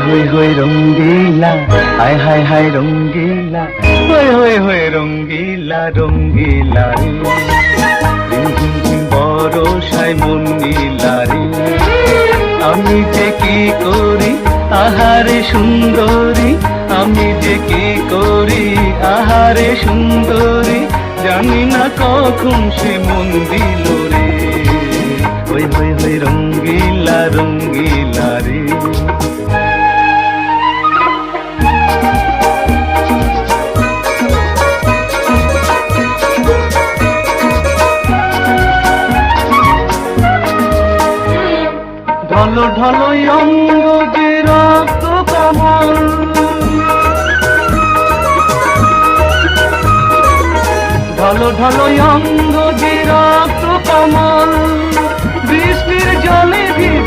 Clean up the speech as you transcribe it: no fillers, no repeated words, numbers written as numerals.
হই হই রঙ্গিলা, হায় হায় হায় রঙ্গিলা, হই হই হই রঙ্গিলা রঙ্গিলা রে, রিম ঝিম ঝিম বরষায় মন নীলা রে। আমি যে কি করি আহারে সুন্দরী, আমি যে কি করি আহারে সুন্দরী, জানি না কখন সে মন দিল রে। হই হই হই রঙ্গিলা রঙ্গিলা রে। ঢলো ঢলো অঙ্গ যে রক্ত কমল, ঢলো ঢলো অঙ্গ যে রক্ত কমল, বৃষ্টির জলে